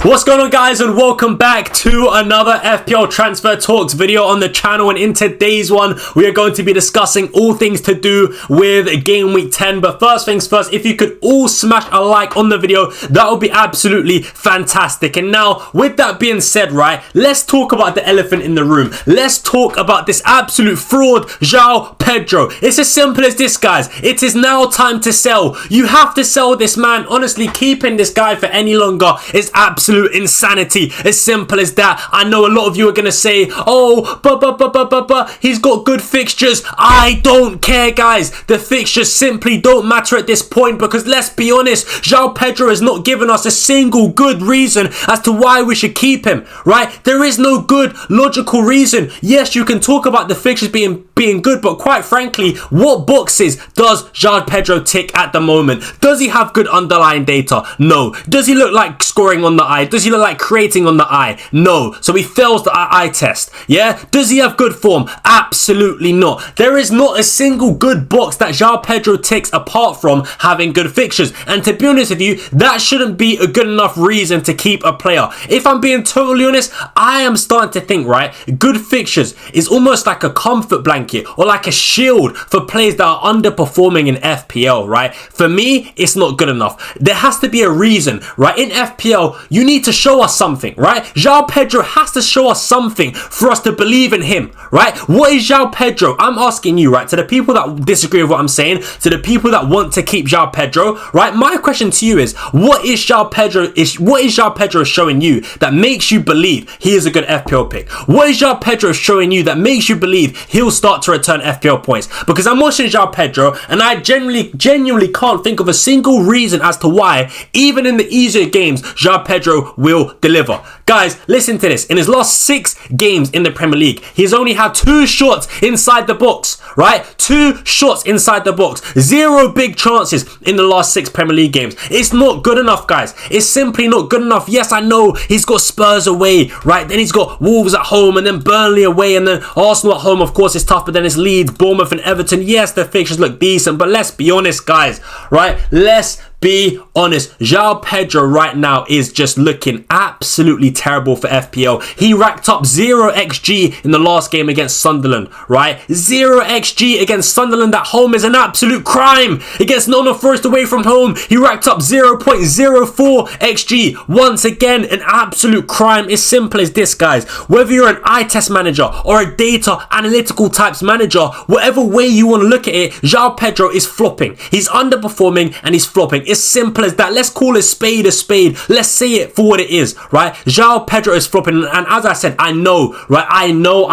What's going on, guys, and welcome back to another FPL Transfer Talks video on the channel. And in today's one, we are going to be discussing all things to do with Game Week 10. But first things first, if you could all smash a like on the video, that would be absolutely fantastic. And now, with that being said, right, let's talk about the elephant in the room. Let's talk about this absolute fraud, Joao Pedro. It's as simple as this, guys. It is now time to sell. You have to sell this man. Honestly, keeping this guy for any longer is absolute insanity. As simple as that. I know a lot of you are gonna say, oh, but he's got good fixtures. I don't care, guys. The fixtures simply don't matter at this point, because let's be honest, Joao Pedro has not given us a single good reason as to why we should keep him, right? There is no good logical reason. Yes, you can talk about the fixtures being good, but quite frankly, what boxes does Joao Pedro tick at the moment? Does he have good underlying data? No. Does he look like scoring on the eye? Does he look like creating on the eye? No. So he fails the eye test. Yeah? Does he have good form? Absolutely not. There is not a single good box that Joao Pedro ticks apart from having good fixtures. And to be honest with you, that shouldn't be a good enough reason to keep a player. If I'm being totally honest, I am starting to think, right, good fixtures is almost like a comfort blanket or like a shield for players that are underperforming in FPL, right? For me, it's not good enough. There has to be a reason, right? In FPL, you need to show us something, right? Joao Pedro has to show us something for us to believe in him, right? What is Joao Pedro? I'm asking you, right? To the people that disagree with what I'm saying, to the people that want to keep Joao Pedro, right? My question to you is, what is Joao Pedro showing you that makes you believe he is a good FPL pick? What is Joao Pedro showing you that makes you believe he'll start to return FPL points? Because I'm watching Joao Pedro and I genuinely can't think of a single reason as to why, even in the easier games, Joao Pedro will deliver. Guys, listen to this. In his last 6 games in the Premier League, he's only had 2 shots inside the box, right? 2 shots inside the box. 0 big chances in the last 6 Premier League games. It's not good enough, guys. It's simply not good enough. Yes, I know he's got Spurs away, right? Then he's got Wolves at home and then Burnley away and then Arsenal at home. Of course, it's tough, but then it's Leeds, Bournemouth and Everton. Yes, the fixtures look decent, but let's be honest, guys, right? Let's be honest. Joao Pedro right now is just looking absolutely terrible for FPL. He racked up 0 XG in the last game against Sunderland, right? 0 XG against Sunderland at home is an absolute crime. Against Nottingham Forest away from home, he racked up 0.04 XG. Once again, an absolute crime. It's simple as this, guys. Whether you're an eye test manager or a data analytical types manager, whatever way you want to look at it, Joao Pedro is flopping. He's underperforming and he's flopping. It's simple as that. Let's call a spade a spade. Let's say it for what it is, right? Joao Pedro is flopping, and as I said, I know, right? I know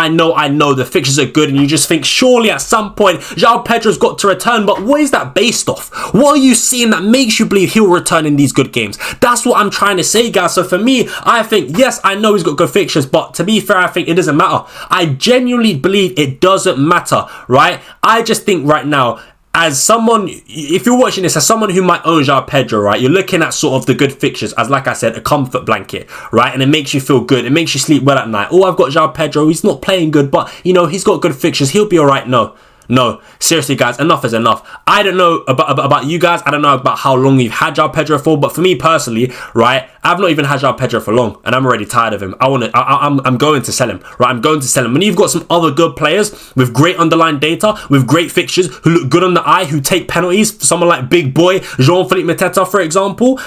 the fixtures are good, and you just think surely at some point Joao Pedro's got to return. But what is that based off? What are you seeing that makes you believe he'll return in these good games? That's what I'm trying to say, guys. So for me, I think, yes, I know he's got good fixtures, but to be fair, I think it doesn't matter. I genuinely believe it doesn't matter, right? I just think right now, as someone, if you're watching this, as someone who might own Joao Pedro, right, you're looking at sort of the good fixtures as, like I said, a comfort blanket, right? And it makes you feel good. It makes you sleep well at night. Oh, I've got Joao Pedro. He's not playing good, but, you know, he's got good fixtures. He'll be all right. No, seriously, guys, enough is enough. I don't know about you guys. I don't know about how long you've had Joao Pedro for, but for me personally, right, I've not even had Joao Pedro for long, and I'm already tired of him. I'm going to sell him, right? I'm going to sell him. When you've got some other good players with great underlying data, with great fixtures, who look good on the eye, who take penalties, someone like big boy Jean-Philippe Mateta, for example,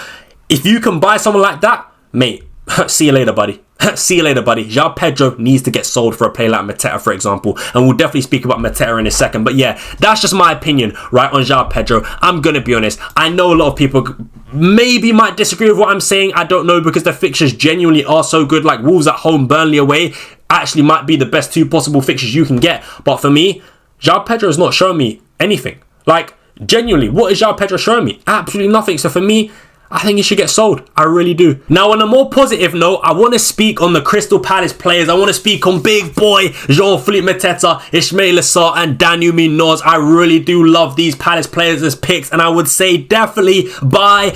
if you can buy someone like that, mate, see you later, buddy. See you later, buddy. Joao Pedro needs to get sold for a player like Mateta, for example. And we'll definitely speak about Mateta in a second. But yeah, that's just my opinion, right, on Joao Pedro. I'm going to be honest. I know a lot of people maybe might disagree with what I'm saying. I don't know, because the fixtures genuinely are so good. Like Wolves at home, Burnley away, actually might be the best 2 possible fixtures you can get. But for me, Joao Pedro has not shown me anything. Like, genuinely, what is Joao Pedro showing me? Absolutely nothing. So for me, I think he should get sold. I really do. Now, on a more positive note, I want to speak on the Crystal Palace players. I want to speak on big boy Jean-Philippe Mateta, Ismaila Sarr, and Daniel Munoz. I really do love these Palace players as picks, and I would say definitely buy.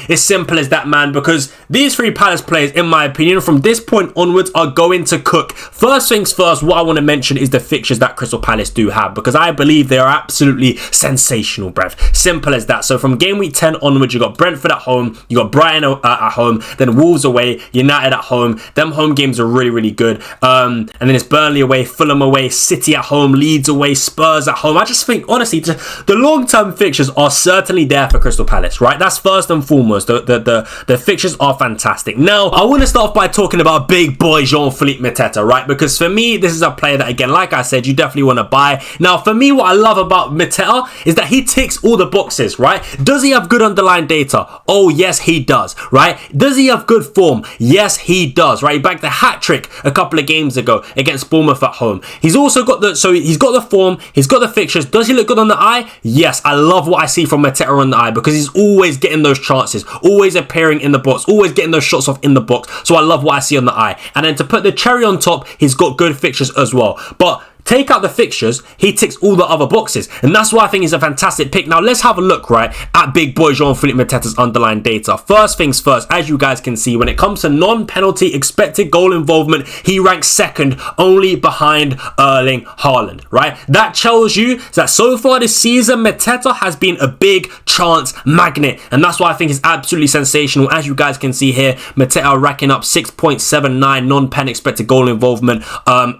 It's simple as that, man, because these 3 Palace players, in my opinion, from this point onwards, are going to cook. First things first, what I want to mention is the fixtures that Crystal Palace do have, because I believe they are absolutely sensational, bruv. Simple as that. So from game week 10 onwards, you got Brentford at home, you got Brighton at home, then Wolves away, United at home. Them home games are really, really good. And then it's Burnley away, Fulham away, City at home, Leeds away, Spurs at home. I just think, honestly, the long-term fixtures are certainly there for Crystal Palace, right? That's first and foremost. The fixtures are fantastic. Now, I want to start off by talking about big boy Jean-Philippe Mateta, right? Because for me, this is a player that, again, like I said, you definitely want to buy. Now, for me, what I love about Mateta is that he ticks all the boxes, right? Does he have good underlying data? Oh, yes, he does, right? Does he have good form? Yes, he does, right? He bagged the hat-trick a couple of games ago against Bournemouth at home. He's also got he's got the form, he's got the fixtures. Does he look good on the eye? Yes, I love what I see from Mateta on the eye because he's always getting those chances, always appearing in the box, always getting those shots off in the box. So I love what I see on the eye. And then to put the cherry on top, he's got good fixtures as well. But take out the fixtures, he ticks all the other boxes. And that's why I think he's a fantastic pick. Now, let's have a look, right, at big boy Jean-Philippe Mateta's underlying data. First things first, as you guys can see, when it comes to non-penalty expected goal involvement, he ranks second only behind Erling Haaland, right? That tells you that so far this season, Mateta has been a big chance magnet. And that's why I think it's absolutely sensational. As you guys can see here, Mateta racking up 6.79 non-pen expected goal involvement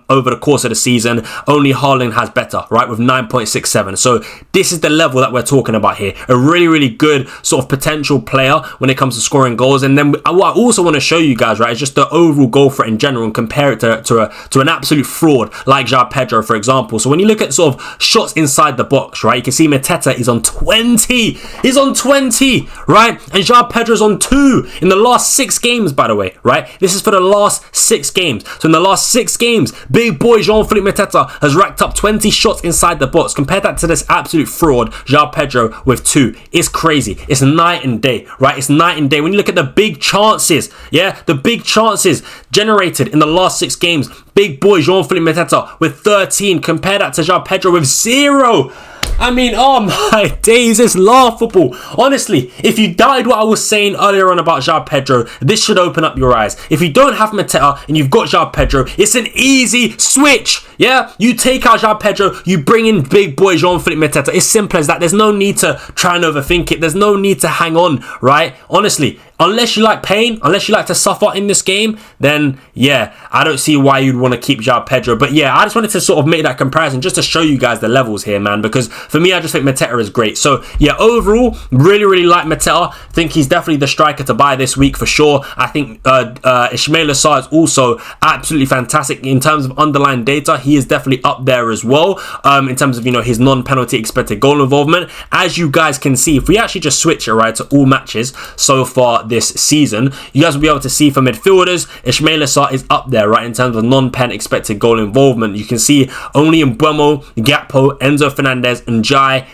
over the course of the season. Only Haaland has better, right, with 9.67. So this is the level that we're talking about here. A really, really good sort of potential player when it comes to scoring goals. And then what I also want to show you guys, right, is just the overall goal threat in general and compare it to an absolute fraud like Joao Pedro, for example. So when you look at sort of shots inside the box, right, you can see Mateta is on 20. He's on 20, right? And Joao Pedro's on 2 in the last 6 games, by the way, right? This is for the last 6 games. So in the last 6 games, big boy Jean-Philippe Mateta has racked up 20 shots inside the box. Compare that to this absolute fraud, Joao Pedro, with 2. It's crazy. It's night and day, right? It's night and day. When you look at the big chances, yeah, the big chances generated in the last 6 games, big boy Jean-Philippe Mateta with 13. Compare that to Joao Pedro with 0. I mean, oh my days, it's laughable. Honestly, if you doubted what I was saying earlier on about Joao Pedro, this should open up your eyes. If you don't have Mateta and you've got Joao Pedro, it's an easy switch. Yeah, you take out Joao Pedro, you bring in big boy Jean-Philippe Mateta. It's simple as that. There's no need to try and overthink it. There's no need to hang on, right? Honestly, unless you like pain, unless you like to suffer in this game, then yeah, I don't see why you'd want to keep Joao Pedro. But yeah, I just wanted to sort of make that comparison just to show you guys the levels here, man, because for me, I just think Mateta is great. So yeah, overall, really, really like Mateta. Think he's definitely the striker to buy this week for sure. I think Ismaila Sarr is also absolutely fantastic in terms of underlying data. He is definitely up there as well in terms of, you know, his non-penalty expected goal involvement. As you guys can see, if we actually just switch it, right, to all matches so far this season, you guys will be able to see for midfielders, Ismaila Sarr is up there, right, in terms of non-pen expected goal involvement. You can see only Mbeumo, Gakpo, Enzo Fernandes, and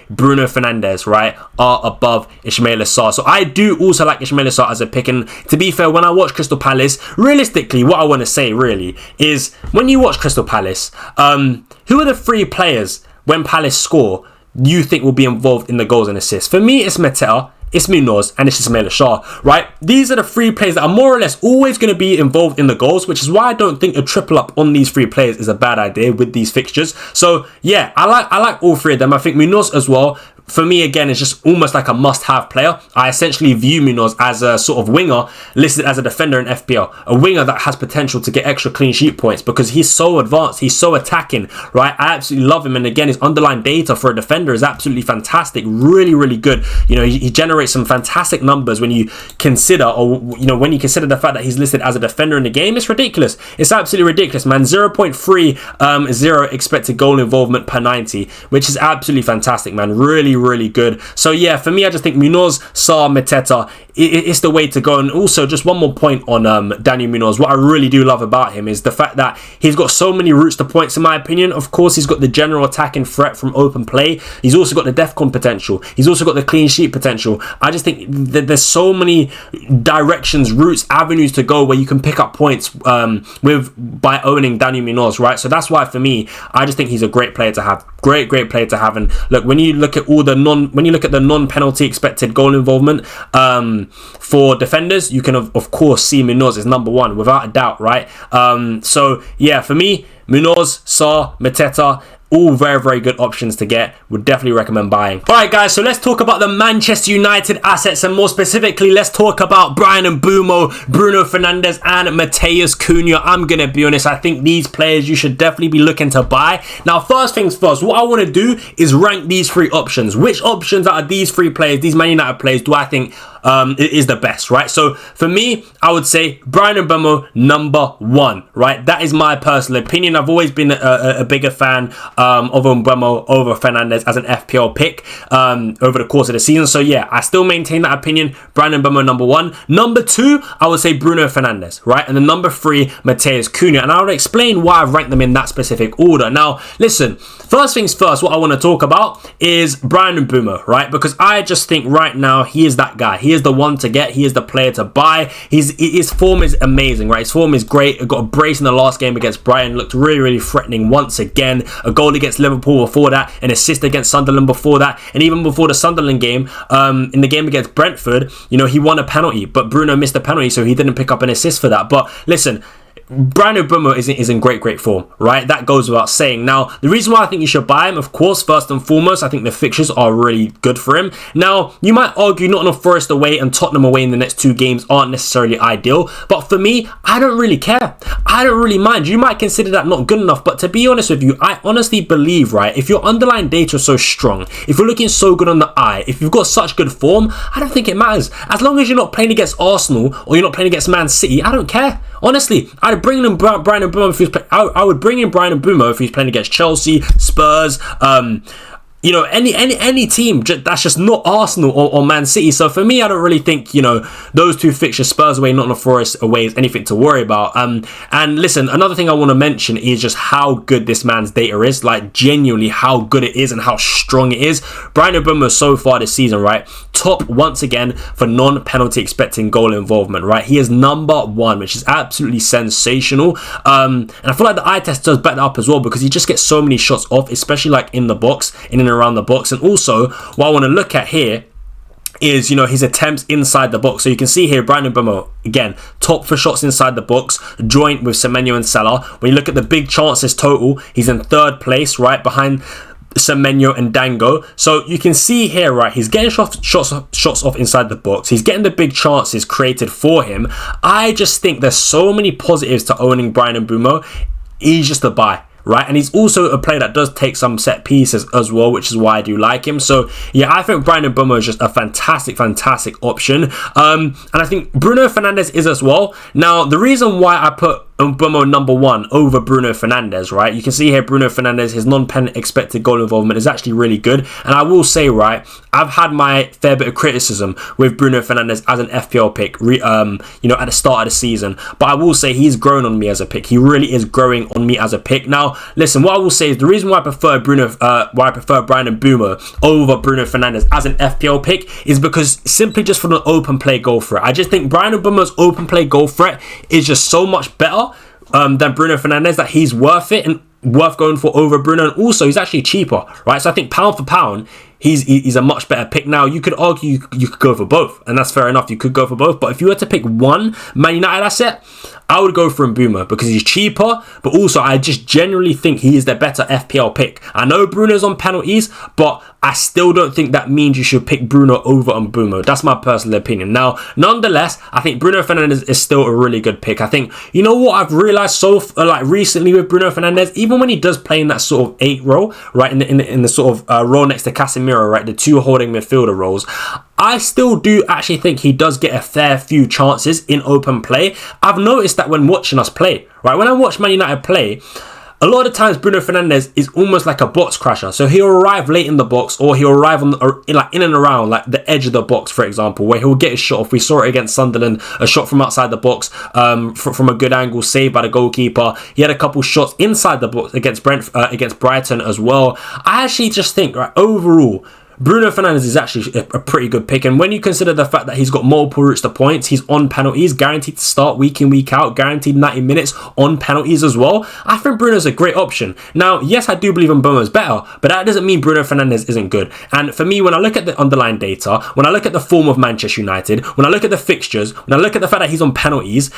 Bruno Fernandes, right, are above Ismaila Sarr. So I do also like Ismaila Sarr as a pick. And to be fair, when I watch Crystal Palace, realistically, what I want to say really is when you watch Crystal Palace, who are the 3 players when Palace score you think will be involved in the goals and assists? For me, it's Mateta, it's Munoz, and it's Ismaila Sarr, right? These are the 3 players that are more or less always going to be involved in the goals, which is why I don't think a triple up on these 3 players is a bad idea with these fixtures. So yeah, I like all 3 of them. I think Munoz as well, for me, again, is just almost like a must-have player. I essentially view Munoz as a sort of winger listed as a defender in FPL. A winger that has potential to get extra clean sheet points because he's so advanced. He's so attacking, right? I absolutely love him. And again, his underlying data for a defender is absolutely fantastic. Really, really good. You know, he generates some fantastic numbers when you consider, or, you know, when you consider the fact that he's listed as a defender in the game. It's ridiculous. It's absolutely ridiculous, man. 0.30 expected goal involvement per 90, which is absolutely fantastic, man. Really, really good. So yeah, for me, I just think Munoz, Sarr, Mateta, it's the way to go. And also, just one more point on Daniel Munoz. What I really do love about him is the fact that he's got so many routes to points, in my opinion. Of course, he's got the general attacking threat from open play. He's also got the DEFCON potential. He's also got the clean sheet potential. I just think that there's so many directions, routes, avenues to go where you can pick up points by owning Daniel Munoz, right? So that's why, for me, I just think he's a great player to have. Great player to have. And look, when you look at the non-penalty expected goal involvement for defenders, you can of course see Munoz is number 1 without a doubt, right? So yeah, for me, Munoz, Sarr, Mateta, all very, very good options to get. Would definitely recommend buying. Alright guys, so let's talk about the Manchester United assets, and more specifically, let's talk about Bryan Mbeumo, Bruno Fernandes, and Matheus Cunha. I'm going to be honest, I think these players you should definitely be looking to buy. Now, first things first, what I want to do is rank these three options. Which options out of these three players, these Man United players, do I think is the best, right? So for me, I would say Bryan Mbeumo number 1, right? That is my personal opinion. I've always been a bigger fan of Mbeumo over Fernandes as an FPL pick over the course of the season. So yeah, I still maintain that opinion. Bryan Mbeumo number 1. Number 2, I would say Bruno Fernandes, right? And then number 3, Matheus Cunha. And I'll explain why I've ranked them in that specific order. Now, listen, first things first, what I want to talk about is Bryan Mbeumo, right? Because I just think right now he is that guy. He is the one to get. He is the player to buy. His form is amazing, right? His form is great. Got a brace in the last game against Brighton. Looked really, really threatening once again. A goal against Liverpool before that. An assist against Sunderland before that. And even before the Sunderland game, in the game against Brentford, you know, he won a penalty, but Bruno missed a penalty, so he didn't pick up an assist for that. But listen, Bryan Mbeumo is in great form, right? That goes without saying. Now, the reason why I think you should buy him, of course, first and foremost, I think the fixtures are really good for him. Now, you might argue Nottingham Forest away and Tottenham away in the next 2 games aren't necessarily ideal, but for me, I don't really care. I don't really mind. You might consider that not good enough, but to be honest with you, I honestly believe, right, if your underlying data is so strong, if you're looking so good on the eye, if you've got such good form, I don't think it matters. As long as you're not playing against Arsenal or you're not playing against Man City, I don't care. Honestly, I'd bring in Bryan Mbeumo if he was I would bring in Bryan Mbeumo if he's playing against Chelsea, Spurs, you know, any team that's just not Arsenal or Man City. So for me, I don't really think, you know, those 2 fixtures, Spurs away, Nottingham Forest away, is anything to worry about. And listen, another thing I want to mention is just how good this man's data is, like genuinely how good it is and how strong it is. Bryan Mbeumo so far this season, right, top once again for non-penalty expecting goal involvement, right? He is number 1, which is absolutely sensational. And I feel like the eye test does back that up as well, because he just gets so many shots off, especially like in the box, in and around the box. And also, what I want to look at here is, you know, his attempts inside the box. So you can see here, Bryan Mbeumo, again, top for shots inside the box, joint with Semenyo and Salah. When you look at the big chances total, he's in 3rd place, right, behind Semenyo and Dango. So you can see here, right, he's getting shots off inside the box. He's getting the big chances created for him. I just think there's so many positives to owning Bryan Mbeumo. He's just a buy, right? And he's also a player that does take some set pieces as well, which is why I do like him. So yeah, I think Bryan Mbeumo is just a fantastic option. And I think Bruno Fernandes is as well. Now, the reason why I put Mbeumo number 1 over Bruno Fernandes, right? You can see here Bruno Fernandes, his non-pen expected goal involvement is actually really good. And I will say, right, I've had my fair bit of criticism with Bruno Fernandes as an FPL pick, you know, at the start of the season. But I will say he's grown on me as a pick. He really is growing on me as a pick. Now, listen, what I will say is the reason why I prefer Bryan Mbeumo over Bruno Fernandes as an FPL pick is because simply just from an open play goal threat. I just think Bryan Mbeumo's open play goal threat is just so much better than Bruno Fernandes, that he's worth it and worth going for over Bruno. And also, he's actually cheaper, right? So I think pound for pound, he's a much better pick. Now, you could argue you could go for both, and that's fair enough. You could go for both, but if you were to pick one Man United asset, I would go for Mbeumo because he's cheaper, but also I just generally think he is the better FPL pick. I know Bruno's on penalties, but I still don't think that means you should pick Bruno over Mbeumo. That's my personal opinion. Now, nonetheless, I think Bruno Fernandes is still a really good pick. I think, you know what I've realized recently with Bruno Fernandes, even when he does play in that sort of 8 role, right, in the sort of role next to Casemiro, right, the 2 holding midfielder roles, I still do actually think he does get a fair few chances in open play. I've noticed that when watching us play, right, when I watch Man United play, a lot of times Bruno Fernandes is almost like a box crasher. So he'll arrive late in the box, or he'll arrive on in and around like the edge of the box, for example, where he'll get his shot off. We saw it against Sunderland, a shot from outside the box, from a good angle, saved by the goalkeeper. He had a couple shots inside the box against Brighton as well. I actually just think, right, overall, Bruno Fernandes is actually a pretty good pick, and when you consider the fact that he's got multiple routes to points, he's on penalties, guaranteed to start week in, week out, guaranteed 90 minutes on penalties as well, I think Bruno's a great option. Now, yes, I do believe Mbeumo is better, but that doesn't mean Bruno Fernandes isn't good. And for me, when I look at the underlying data, when I look at the form of Manchester United, when I look at the fixtures, when I look at the fact that he's on penalties,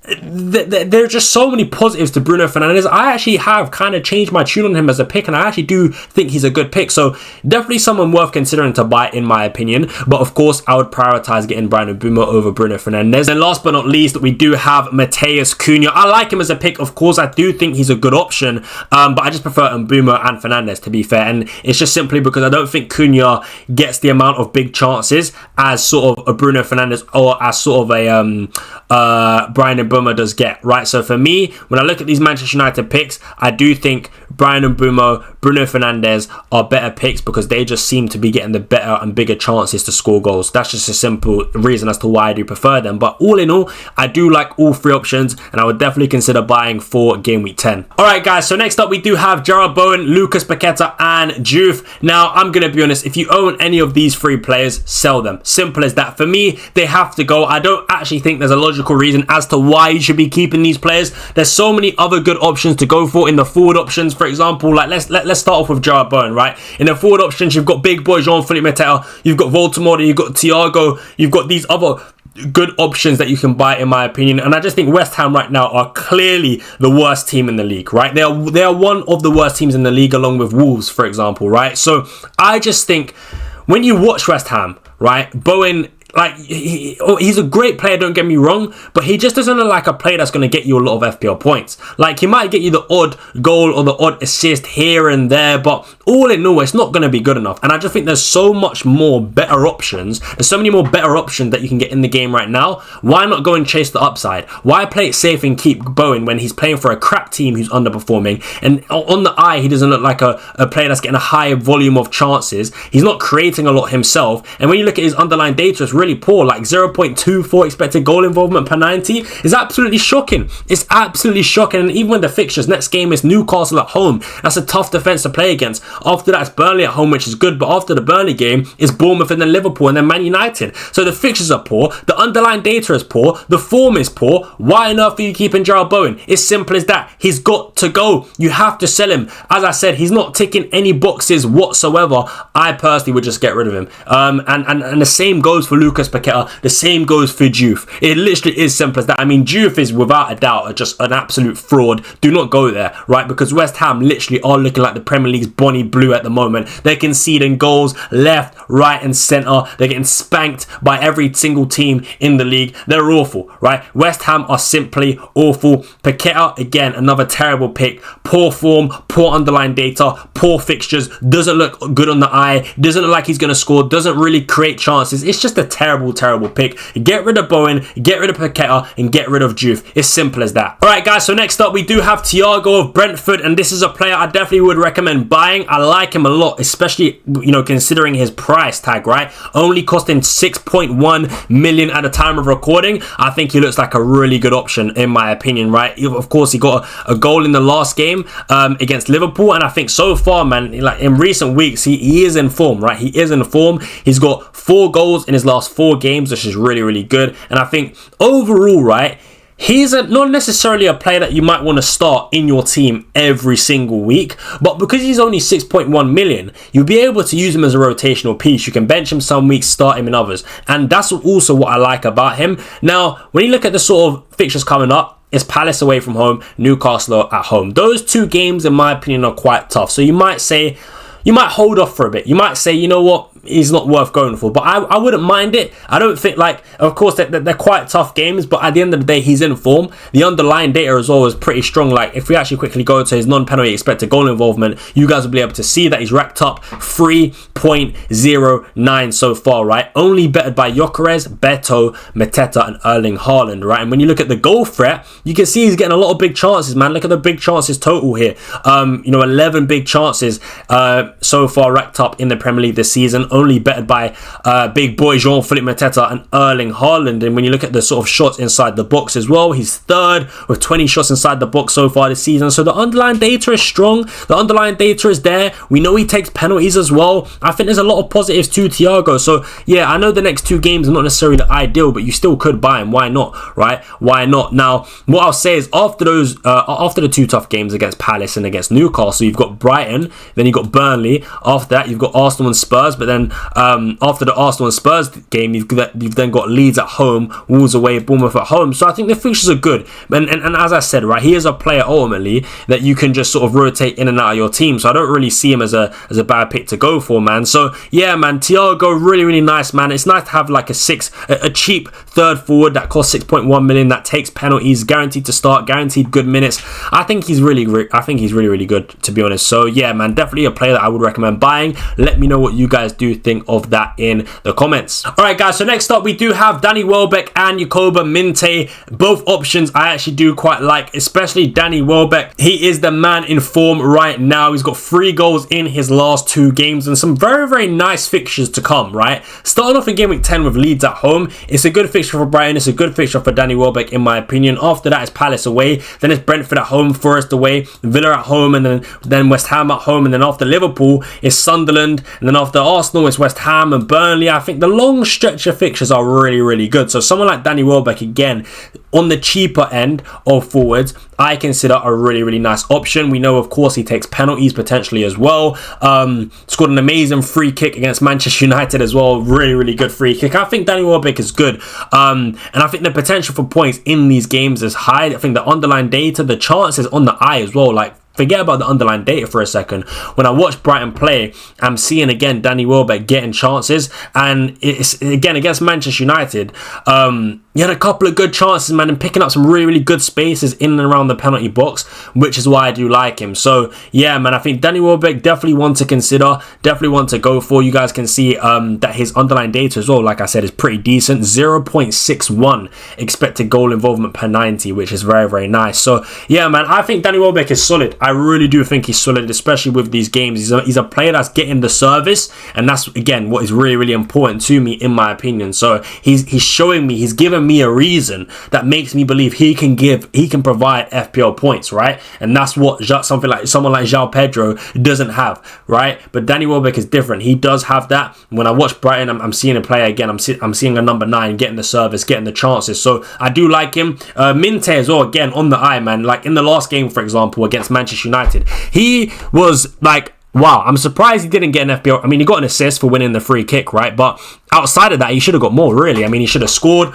there are just so many positives to Bruno Fernandes. I actually have kind of changed my tune on him as a pick, and I actually do think he's a good pick. So definitely someone worth considering to buy, in my opinion. But of course, I would prioritize getting Mbeumo over Bruno Fernandes. And last but not least, we do have Matheus Cunha. I like him as a pick. Of course, I do think he's a good option, but I just prefer Mbeumo and Fernandes, to be fair. And it's just simply because I don't think Cunha gets the amount of big chances as sort of a Bruno Fernandes or as sort of a Brian Mbeumo does get, right? So for me, when I look at these Manchester United picks, I do think Brian Mbeumo, Bruno Fernandes are better picks because they just seem to be getting the better and bigger chances to score goals. That's just a simple reason as to why I do prefer them. But all in all, I do like all three options, and I would definitely consider buying for Game Week 10. Alright guys, so next up we do have Bowen, Lucas Paqueta and Diouf. Now, I'm going to be honest, if you own any of these three players, sell them. Simple as that. For me, they have to go. I don't actually think there's a logical reason as to why you should be keeping these players. There's so many other good options to go for in the forward options. For example, like let's start off with Bowen, right? In the forward options, you've got big boy Jean-Philippe Mateta, you've got Voldemort, you've got Thiago, you've got these other good options that you can buy, in my opinion. And I just think West Ham right now are clearly the worst team in the league, right? They are one of the worst teams in the league, along with Wolves, for example, right? So I just think when you watch West Ham, right, Bowen, like, he's a great player, don't get me wrong, but he just doesn't look like a player that's going to get you a lot of FPL points. Like, he might get you the odd goal or the odd assist here and there, but all in all, it's not going to be good enough. And I just think there's so much more better options. There's so many more better options that you can get in the game right now. Why not go and chase the upside? Why play it safe and keep Bowen when he's playing for a crap team who's underperforming? And on the eye, he doesn't look like a player that's getting a high volume of chances. He's not creating a lot himself. And when you look at his underlying data, it's really poor, like 0.24 expected goal involvement per 90 is absolutely shocking. It's absolutely shocking. And even when the fixtures, next game is Newcastle at home, that's a tough defence to play against. After that, it's Burnley at home, which is good, but after the Burnley game, it's Bournemouth and then Liverpool and then Man United. So the fixtures are poor, the underlying data is poor, the form is poor. Why on earth are you keeping Joao Bowen? It's simple as that. He's got to go. You have to sell him. As I said, he's not ticking any boxes whatsoever. I personally would just get rid of him. And the same goes for Lucas Paqueta. The same goes for Diouf. It literally is simple as that. I mean, Diouf is without a doubt just an absolute fraud. Do not go there, right? Because West Ham literally are looking like the Premier League's Bonnie Blue at the moment. They're conceding goals left, right and centre. They're getting spanked by every single team in the league. They're awful, right? West Ham are simply awful. Paqueta, again, another terrible pick. Poor form, poor underlying data, poor fixtures. Doesn't look good on the eye. Doesn't look like he's going to score. Doesn't really create chances. It's just a terrible pick. Get rid of Bowen, get rid of Paqueta, and get rid of Diouf. It's simple as that. Alright guys, so next up we do have Thiago of Brentford, and this is a player I definitely would recommend buying. I like him a lot, especially, you know, considering his price tag, right? Only costing 6.1 million at the time of recording. I think he looks like a really good option, in my opinion, right? Of course, he got a goal in the last game against Liverpool, and I think so far, man, like in recent weeks, he is in form, right? He is in form. He's got 4 goals in his last 4 games, which is really, really good. And I think overall, right, he's not necessarily a player that you might want to start in your team every single week, but because he's only 6.1 million, you'll be able to use him as a rotational piece. You can bench him some weeks, start him in others, and that's also what I like about him. Now, when you look at the sort of fixtures coming up, it's Palace away from home, Newcastle at home. Those 2 games, in my opinion, are quite tough. So you might hold off for a bit. You might say, you know what, he's not worth going for, but I wouldn't mind it. I don't think, like, of course they're quite tough games, but at the end of the day, he's in form. The underlying data as well is pretty strong. Like, if we actually quickly go to his non-penalty expected goal involvement, you guys will be able to see that he's racked up 3.09 so far, right? Only bettered by Gyökeres, Beto, Mateta and Erling Haaland, right? And when you look at the goal threat, you can see he's getting a lot of big chances, man. Look at the big chances total here. 11 big chances so far racked up in the Premier League this season, only bettered by big boy Jean-Philippe Mateta and Erling Haaland. And when you look at the sort of shots inside the box as well, he's 3rd with 20 shots inside the box so far this season. So the underlying data is strong. The underlying data is there. We know he takes penalties as well. I think there's a lot of positives to Thiago. So yeah, I know the next 2 games are not necessarily the ideal, but you still could buy him. Why not, right? Why not? Now, what I'll say is after the 2 tough games against Palace and against Newcastle, you've got Brighton, then you've got Burnley. After that, you've got Arsenal and Spurs, but then then after the Arsenal and Spurs game, you've then got Leeds at home, Wolves away, Bournemouth at home. So I think the fixtures are good. And as I said, right, he is a player ultimately that you can just sort of rotate in and out of your team. So I don't really see him as a bad pick to go for, man. So yeah, man, Thiago, really, really nice, man. It's nice to have like a cheap third forward that costs 6.1 million, that takes penalties, guaranteed to start, guaranteed good minutes. I think he's really, really good, to be honest. So yeah, man, definitely a player that I would recommend buying. Let me know what you guys do think of that in the comments. All right, guys. So next up, we do have Danny Welbeck and Yacoba Minteh. Both options I actually do quite like, especially Danny Welbeck. He is the man in form right now. He's got 3 goals in his last 2 games and some very, very nice fixtures to come, right? Starting off in Game Week 10 with Leeds at home. It's a good fixture for Brighton. It's a good fixture for Danny Welbeck, in my opinion. After that, it's Palace away. Then it's Brentford at home, Forest away, Villa at home, and then West Ham at home. And then after Liverpool, it's Sunderland. And then after Arsenal, it's West Ham and Burnley. I think the long stretch of fixtures are really, really good. So someone like Danny Welbeck, again, on the cheaper end of forwards, I consider a really, really nice option. We know, of course, he takes penalties potentially as well. Scored an amazing free kick against Manchester United as well. Really, really good free kick. I think Danny Welbeck is good. And I think the potential for points in these games is high. I think the underlying data, the chances on the eye as well, like, forget about the underlying data for a second. When I watch Brighton play, I'm seeing again Danny Welbeck getting chances, and it's again against Manchester United. He had a couple of good chances, man, and picking up some really, really good spaces in and around the penalty box, which is why I do like him. So yeah, man, I think Danny Welbeck, definitely one to consider, definitely one to go for. You guys can see that his underlying data as well, like I said, is pretty decent. 0.61 expected goal involvement per 90, which is very, very nice. So yeah, man, I think Danny Welbeck is solid. I really do think he's solid, especially with these games. He's a player that's getting the service, and that's again what is really, really important to me, in my opinion. So he's showing me, he's giving me a reason that makes me believe he can provide FPL points, right? And that's what someone like Joao Pedro doesn't have, right? But Danny Welbeck is different. He does have that. When I watch Brighton, I'm seeing a player again. I'm seeing a number 9 getting the service, getting the chances. So I do like him. Minteh as well, again on the eye, man. Like in the last game, for example, against Manchester United, he was like, wow, I'm surprised he didn't get an FPL. I mean, he got an assist for winning the free kick, right? But outside of that, he should have got more, really. I mean, he should have scored.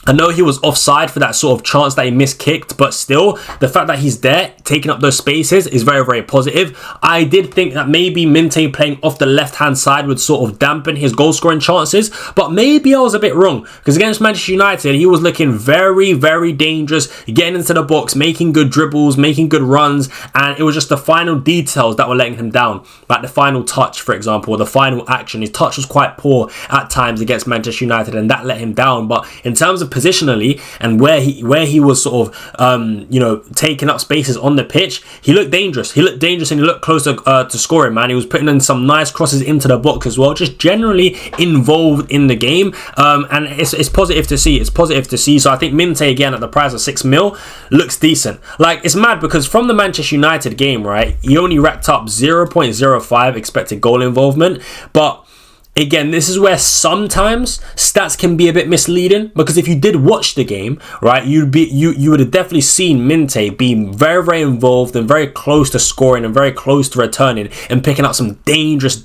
I know he was offside for that sort of chance that he miskicked, but still, the fact that he's there, taking up those spaces, is very, very positive. I did think that maybe Minteh playing off the left-hand side would sort of dampen his goal-scoring chances, but maybe I was a bit wrong, because against Manchester United, he was looking very, very dangerous, getting into the box, making good dribbles, making good runs, and it was just the final details that were letting him down, like the final touch, for example, or the final action. His touch was quite poor at times against Manchester United, and that let him down. But in terms of positionally and where he was sort of taking up spaces on the pitch, he looked dangerous. And he looked closer to scoring, man. He was putting in some nice crosses into the box as well, just generally involved in the game, and it's positive to see. It's positive to see. So I think Minteh, again, at the price of 6 mil, looks decent. Like, it's mad because from the Manchester United game, right, he only racked up 0.05 expected goal involvement, but again, this is where sometimes stats can be a bit misleading, because if you did watch the game, right, you would have definitely seen Minteh being very, very involved and very close to scoring and very close to returning and picking up some dangerous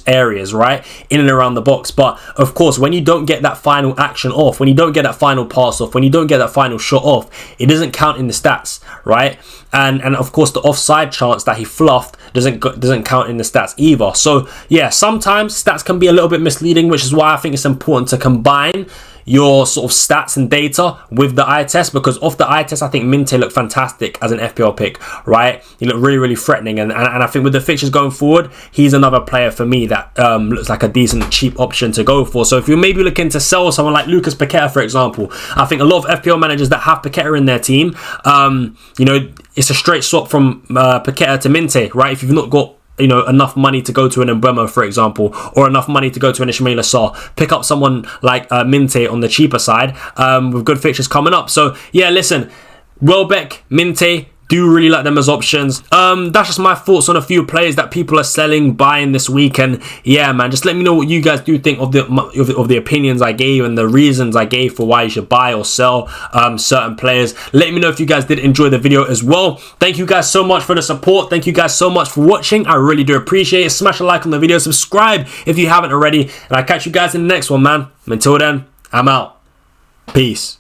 areas, right, in and around the box. But of course, when you don't get that final action off, when you don't get that final pass off, when you don't get that final shot off, it doesn't count in the stats, right? And of course, the offside chance that he fluffed doesn't count in the stats either. So yeah, sometimes stats can be a little bit misleading, which is why I think it's important to combine your sort of stats and data with the eye test, because off the eye test, I think Minteh looked fantastic as an FPL pick, right? He looked really, really threatening, and I think with the fixtures going forward, he's another player for me that looks like a decent cheap option to go for. So if you're maybe looking to sell someone like Lucas Paqueta, for example, I think a lot of FPL managers that have Paqueta in their team, it's a straight swap from Paqueta to Minteh, right? If you've not got enough money to go to an Mbeumo, for example, or enough money to go to an Sarr, pick up someone like Minteh on the cheaper side with good fixtures coming up. So yeah, listen, Welbeck, Minteh, do really like them as options. That's just my thoughts on a few players that people are selling, buying this week. And yeah, man, just let me know what you guys do think of the opinions I gave and the reasons I gave for why you should buy or sell certain players. Let me know if you guys did enjoy the video as well. Thank you guys so much for the support. Thank you guys so much for watching. I really do appreciate it. Smash a like on the video, subscribe if you haven't already, and I'll catch you guys in the next one, man. Until then, I'm out. Peace.